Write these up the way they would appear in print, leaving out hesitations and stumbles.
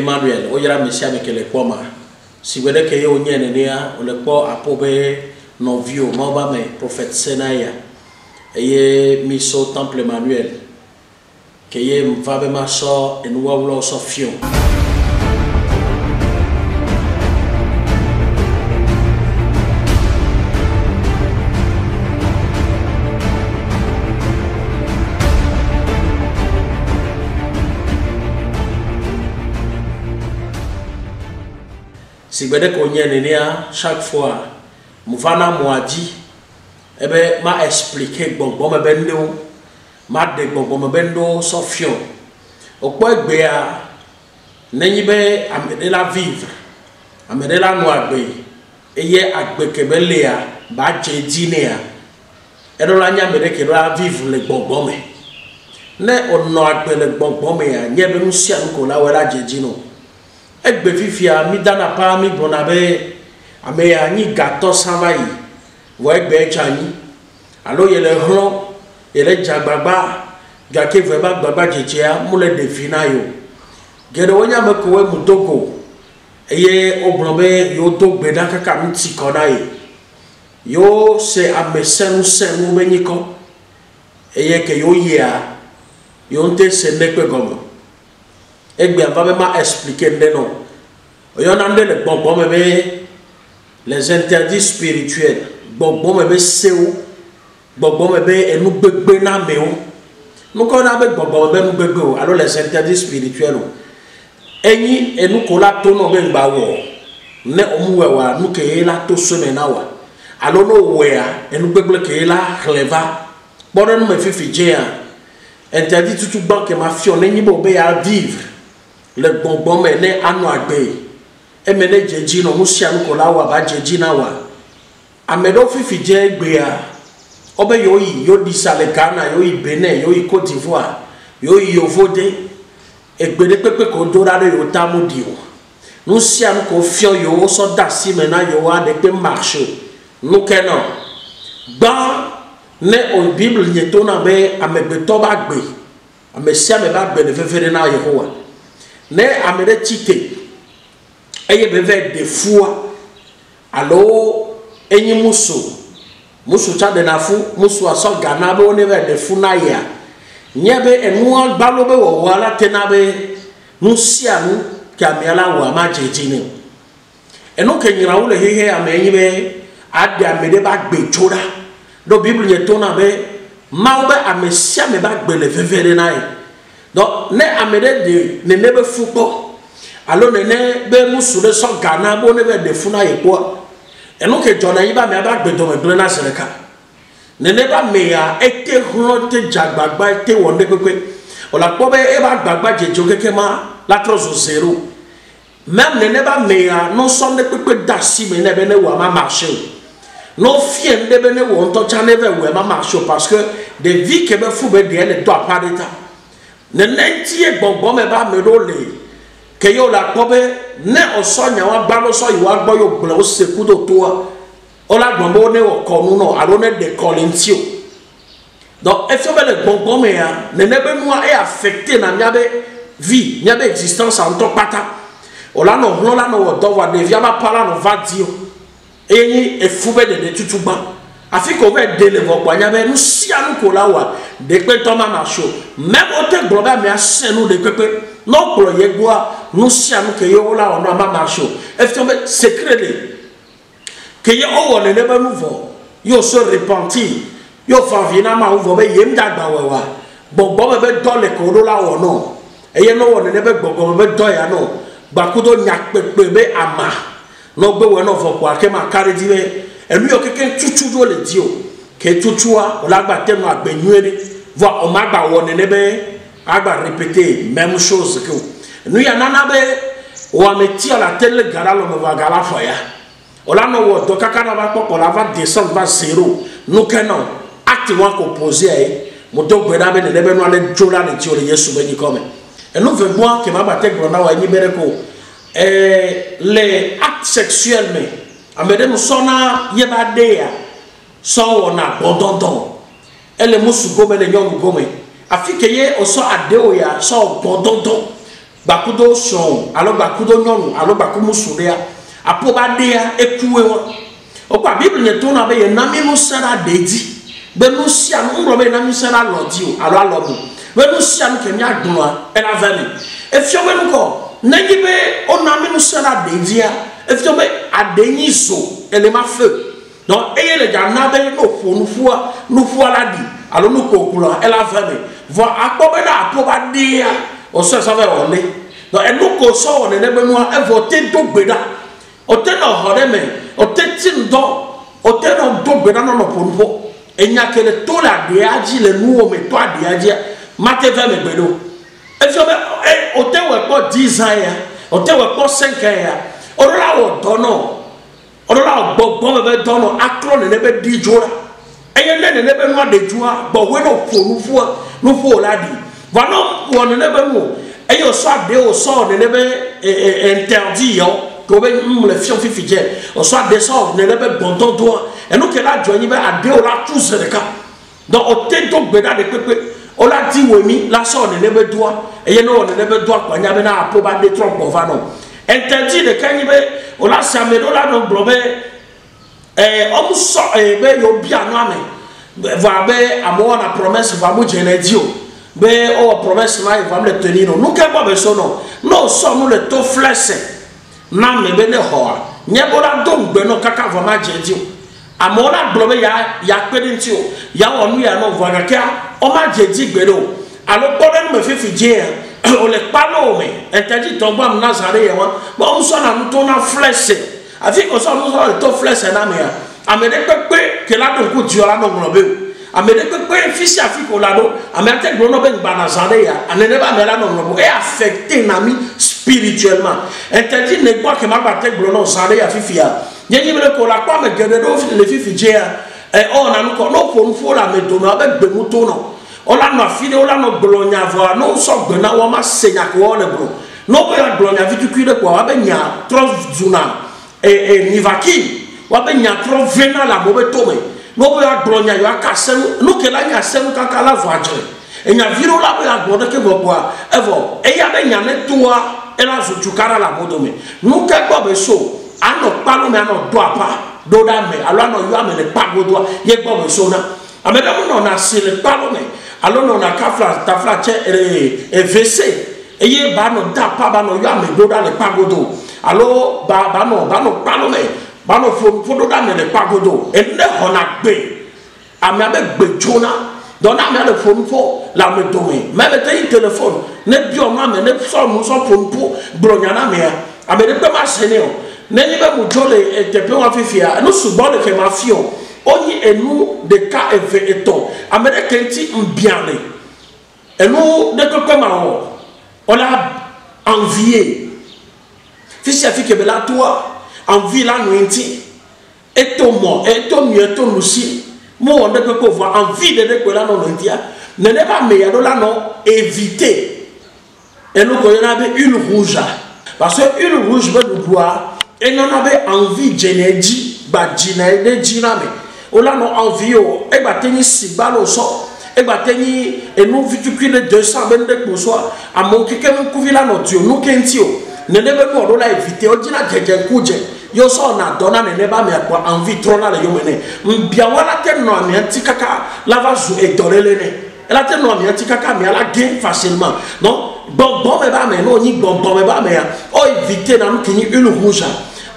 Emmanuel oyera mesia mekele kpoma si wede ke ye onye nenia ole kpo apobe novio moba me prophète Senaya eye miso temple Emmanuel ke ye mvabe maso enuwa ulo so fion si bede ko nye nenia chaque fois muvana moadi ebe ma expliquer gbogbo me bendo ma de gbogbo me bendo so fion okpo egbe a nenyi be amede la vivre amede la no agbe eye agbe kebele a ba je dine a edo la nya mede ke la vivre le gbogbo me ne ono agbe le gbogbo me a nye be nusia nko la wela je dino egbe fifia mi dana pa mi bonabe ame ya ni gato savai wo egbe chani alo yele hlo yele jagbagba gake veba gbagba jejea mule defina yo gede wonya me ko we mudogo eye obrobe yo dogbe da kaka mti kona yi yo se amesenu senu benyiko eye ke yo ya yo nte se nekwe gomo egbe ava ma expliquer ndeno oyo nande le gbogbo mebe les interdits spirituels gbogbo mebe seu gbogbo mebe enu gbegbe na meo nuko na be gbogbo mebe nu gbegbe o alo les interdits spirituels enyi enu ko la to no be ngba wo ne omuwe wa nu ke la to so me na wa alo no we a enu gbegbe ke la clever bodo no me fifi je a interdit tutu banque ma fion enyi bo be ya vivre le gbogbo me ne anu agbe emene jeji no musia nko la wa ba jeji na wa amedo fifi je gbe a obe yoyi yo disale Ghana yoyi Benin yoyi Côte d'Ivoire yoyi Yovode egbede pepe ko dora re yo tamudi o musia nko fio yo so da si me na yo wa de pe marché no keno ba ne o Bible nyeto na be amegbe to ba gbe amesia me ba gbe ne fefere na Yehowa ne amere chite eye beve de fua alo enyi musu cha de na fu musu aso Ghana be one be de fu na ya nyebe enu agbalo be wo ala tenabe nusia nu kamiala wa ma jeji ne enu kenyira wo le hehe amenyi be ade amede ba gbechora do Bible nyeto na be ma be amesia me ba gbe le vevere na ye donc ne amede de ne nebe fuko alo ne be musule so Ghana bo ne be de funa ye ko eno ke jona yiba me ba gbedo me ble na sereka ne ba me ya ete hlo te jagbagba ete wonde pepe ola po be e ba gbagba jejo keke ma la trozo zero même ne ba me ya no so ne pepe dasi me ne be ne wa ma marché no fie ne be ne wo nto cha ne be we ma marché parce que de vie ke be fu be de ne do apareta ne nentie gbogbo me ba me do le ke yo la pobe ne osonya wa ba lo so yi wa gbo yo gbo o se ku do to o la gbon ne o ko nu no aro ne de colintio donc e fio be le gbogbo me ya ne be nu a e affecté na nya be vie nya be existence en to pata o la no hlo la no do wa de via ma pala no va dio eyi e fu be de tutugba afi ko be de le vo gba nya be nu si anu ko la wa de pe to ma ma show même o te global me a senu de pepe no pro yegua no sia no ke yo la ono ama marcho eftombe secret ke ye o wole ne ba nouveau yo se repentir yo fa vina ma uvo be yem dagba wewa gbogbo be do le ko la ono eye no wole ne be gbogbo be do ya no gbakudo nyakpepe be ama no gbe we no fo kwa ke ma kare di be elu yo keke tutu do le di o ke tutua o la gba tenu agbenuere vo o ma gba wone ne be agba répéter même chose que nous ya nana be o ameti la tele gara lo me va gala foya o la no wo do kaka na ba popo la va descendre va zéro nous kenon acte wa ko poser ai mo do gbe da be ne be no ale jola ne ti o le Yesu be ni comme et nous veut moi que ma bate grona wa ni bere ko les actes sexuels mais amede no sona ye ba de ya so wona bodondon ele musu go me le nyom go me afike ye oso adeo ya so bodondo bakudo son alo bakudo nyonu alo bakumu suria apoba dia ekuwe won okwa bible ne to na be ye na minu sara deji be no sia no ngro be na mi sara lodi o alo alobu be no sia no kemi adunwa e na vani e fio be no ko na gibe o na minu sara deji a e fio be adenyi so ele ma fe donc eye le jana be no fo no fu ala di alo no kokula e la vani vo akpo be na apoba dia o so so ve ole donc e no ko so ne be no e vote do gbeda o te no hore me o te tin do o te no do gbeda no no ponfo enya kele to la de aji le nu o me to de aji mate ve me gbedo e so be o te we po 10 ans ya o te we po 5 ans ya o la wo do no o la gbogbo me be do no akro ne be di jora eye ne be no de jua gbo we no ponfo no fo la di va no wo ne be mu eye o so ade o so ne be interdit yo ko be le fion fifije o soit descend ne be bon ton toi et nous que la joigni be ade o la tous de cas donc o te do gbeda de pepe o la di wemi la so ne be doa et ye no ne be doa kwa nya be na apo ba de trop va non interdit de kanyi be o la samedo la no blobe o mu so be yo bia no ame va be amo na promesse va mu genedio be o promesse na va me tenir no nous que ba be so no so nous le to flesse na me be ne ho nyebola dongbe no kaka vama jeji amora blobe ya pedinti o ya wonu ya no vana ka o ma jeji gbero alo pore no me fifi je o le palo me entaji to gba nazare ye won bo o so na to na flesh afi ko so no so to flesh na me ya amede pepe ke la don ku ji ola no globe amede pepe fisi afi ko la do amete gbo no be gba nazare ya anene ba me la no globe e affecté na mi spirituellement interdit ne quoi que ma batte glono sare ya fifia nyenyi bele ko la kwa me gede do le fifi je e o na no ko no ponfo la me do na be gbemuto no o la no afide o la no glonya vo no so gbe na wo ma senya ko le bro no be ya glonya vitu kwire ko wa be nya trop zuna nivaki wa be nya trop vena la mo be to me no be ya glonya yo aka sem no ke la nya sem kaka la vo ajere enya viro la be ya gbode ke bo kwa evo e ya be nya ne toa ela zo chukara la bodome nuka gbo be so ano palo me ano do apa do da me alo ano yo ame le pagodo ye gbo be so na ameda mo no na se le palo me alo no na kafla tafla che vc eye ba no da pa ba no yo ame do da le pagodo alo ba no palo me ba no fo do da me le pagodo e ne ho na gbe ame abe gbe jona donc na me le phone fo la me domé même te téléphone ne bio ma me ne so mu so phone po bronya na me a me de pe ma sene o ne ni be mu jole te pe wa fifia no subo le ke ma fio oni enu de ka eve eto a me de kenti mbiane enu de ko ma o on a envié fisi afi ke be la toi envie la nuenti eto mo eto mi eto lusi mo on de ko voir envie de ko la no ntia ne ne pas me ya do la no éviter et nous connaissons be huile rouge parce que huile rouge be do bois et non avait envie d'énergie ba d'énergie na me o la no envie o e ba teni si ba lo so e ba teni et nous viticule 200 ben de ko so a mon keke mon kuvila no tio no kentio ne ne be mo do la éviter o dina jeje kuje yo so na dona ne ne ba me kwa envie trop na le yo mene mbia wala te no ami antikaka lava zu e dorele ne la te no ami antikaka me ala gain facilement non bon me ba me no ni bon me ba me o éviter na no kini huile rouge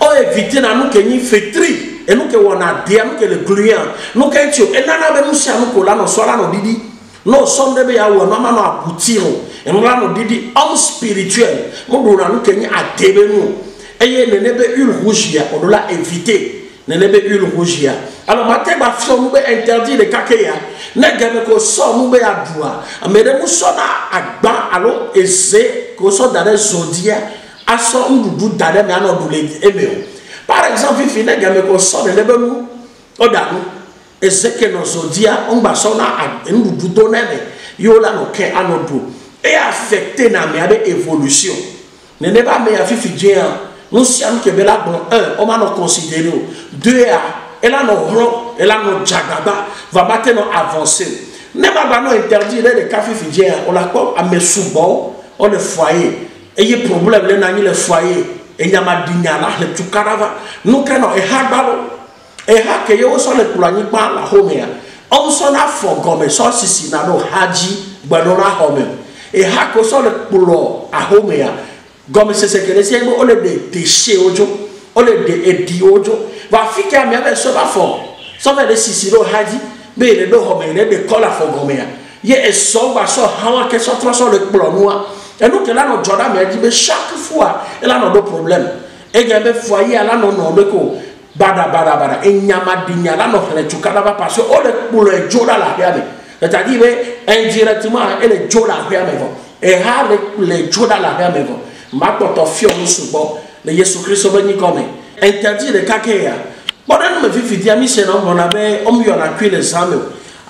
o éviter na no kini fetri e no ke wona dia no ke le gluant no ke tio e na be no sia no ko la no so la no didi no so de be ya wo no ma no aputi no e no la no didi homme spirituel mo do na no kini adebe no eye ne be huile rouge ya on l'a éviter ne be huile rouge ya alors matin ba fio mu be interdit le kakeya ne game ko so mu be adua mais de mu so na agba alo eze ko so dare zodia aso ndudu dare me ana do le eme par exemple fi ne game ko so ne be mu o da nu eze ke no zodia on ba so na ndudu do ne be yo la no ke anodo e affecter na me abe évolution ne ba me ya fi je nous sommes que bela bon 1 on va nous considérer 2 a et là nous et là nous jagaba va maintenant avancer ne va pas nous interdire les cafés fidjiens on la comme à mes sous-bon on le foyer eye problem le na nyi le foyer enyama dinyala le tukarava no keno e hadalo e hake yo so le kulani pa la homea on so na fogome so sisi na no haji gbadora home e hako so le kulo a homea gome se kele se mo ole de déchet ojo ole de edi ojo va fika mi ave so ba fo so ve de sisi no haji be le do home le de kola fogomea ye e so ba so hawa ke so tro so le kulo noa et nous que là nos Jordan me dit mais chaque fois et là nos deux problèmes et il y a des foyers là non non beko bada et nyama dinya là nos les chukada va passer oh le pour le Jordan la bien c'est-à-dire indirectement et le Jordan la bien et ha le Jordan la bien ma poto fio nous subo le Jésus Christ venu comme interdit de kakea pendant me vivi dia mi c'est non on avait on y en a cuit les âmes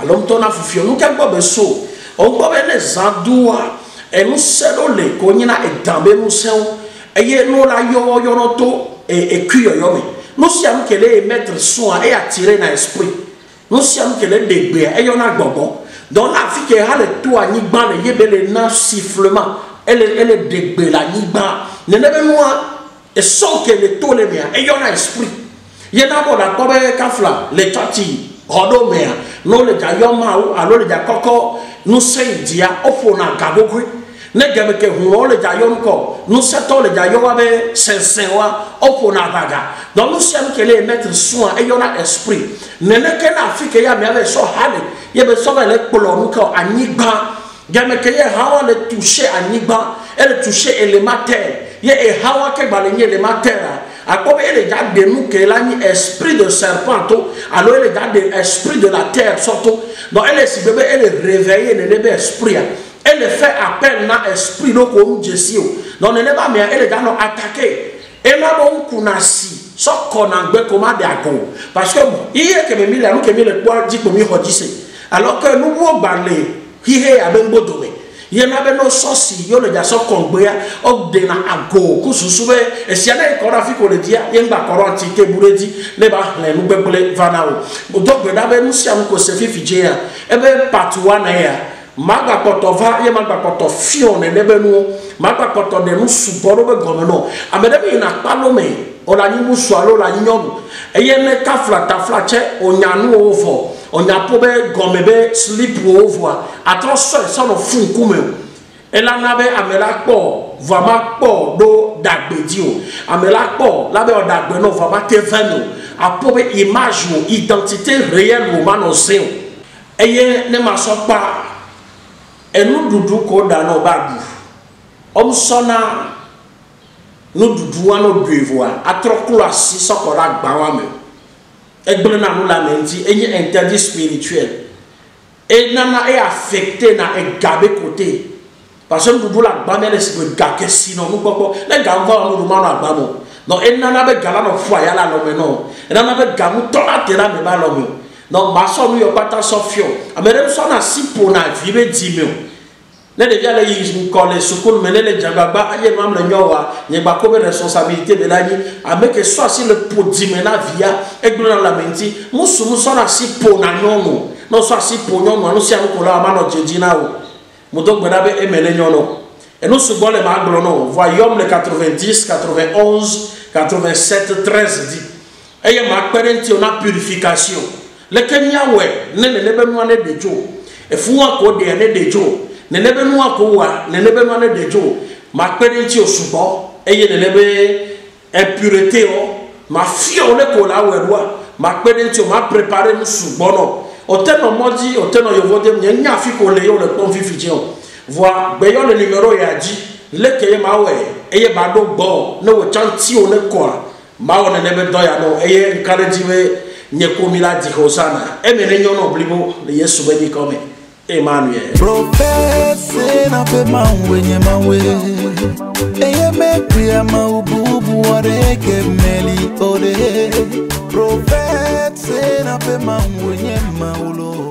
alors on a fufio nous qu'un peu beso on peut les andoua et nous sommes les conyina et dambe nous sommes et nous la yo no to et cuyo yomi nous sommes que les mettre soin et attirer dans l'esprit nous sommes que les débé et yon a gogo dans la vie qui a le tout à niban le yebele na sifflement elle débé la niban ne ne moi et sans que les tout les miens et yon a esprit yena bo la tobe kafla les tati rodo mea no le jayoma ou alors le jakoko nous sommes dia ofona gabogwe ne game ke huo le jayon ko nous setons le jayon avec sensewa ofona baga donc nous sommes que les mettre soin et on a esprit ne que na afrique ya me avec so hale ye be so le polo ko anigba game ke ye hawa le toucher anigba et le toucher élémentaire ye e hawa ke balenye élémentaire a comme ele ja de nous que là ni esprit de serpent alors ele ja de esprit de la terre surtout donc elle si bébé elle réveiller le bébé esprit elle fait appel na esprit donc comme Jésus donc ne pas mais elle ja no attaquer et na bon kunasi so kona gbe comment de ago parce que hier que me mille nous que mille quoi dit comme il dit alors que nous wo balé hihe abengo dome yena be no sosi yo le ja so kongbea o de na ago kususube esiana e kora fi ko le dia yemba koronti ke buredi le ba le nu gbebule vanao o dogbe da be nu siam ko se fi fije e be part 1 ya maga potova ye maga poto fion ne be nu maga poto de nu suboro be gomeno amede be na palome o la ni musu alo la nyonu e ye ne kafla tafla che o nyanu ovo on a pour gomebe slip over attention ça no fun kume et là na be amela po vraiment po do dagbedio amela po là be o dagbe no vraiment te venu a pour image ou identité réelle ou manoseo et ye ne ma so pa e nu dudu ko da no babu om sona nu dudu wa no duevoa atroklo asi sokora gbawa me et brena nous la menti et y interdit spirituel et nana est affecté na et gabé côté parce que nous la bamé les se gake sinon nous poko les gamba nous demande à bamo donc et nana be gala no foya la no non et nana be gamu to la terra me ba lo donc ma so nous yo pata sofio amere so na si pour na vive 10 000 ne devia le yi ko le sukul mais le jagaba aye mam le nyowa nye ba ko be responsabilité de la ni avec soit si le pour 10 000 na via e gbona la menti musu so na si pour na nyono no so si pour nyono no si an ko la ma no jeji na o mo do gbona be emele nyono et nous subo le ma glo no voyons le 90 91 87 13 dit e ye ma parenti on a purification le kenya we ne be no ne dejo e fu wa ko de ne dejo ne nebe nu akowa ne nebe nu ne dejo ma parenti osubo e ye ne nebe impureté o ma fio le ko la werwa ma parenti o ma préparer nu subo no o te no moji o te no yovo dem nya fi ko le yo le pon fifi o voi be yo le numéro ya ji le ke ma we e ye ba do gbo ne wo chanti o ne ko ma o ne nebe do ya no e ye encourage we nye ko mi la di hosana e me ne nyo no blibo le Yesu be ni come Emmanuel. Prophet say na pe manwenye mawe. Eye me kriya maububu wareke meli ore. Prophet say na pe manwenye maulo.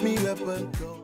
Mi wepen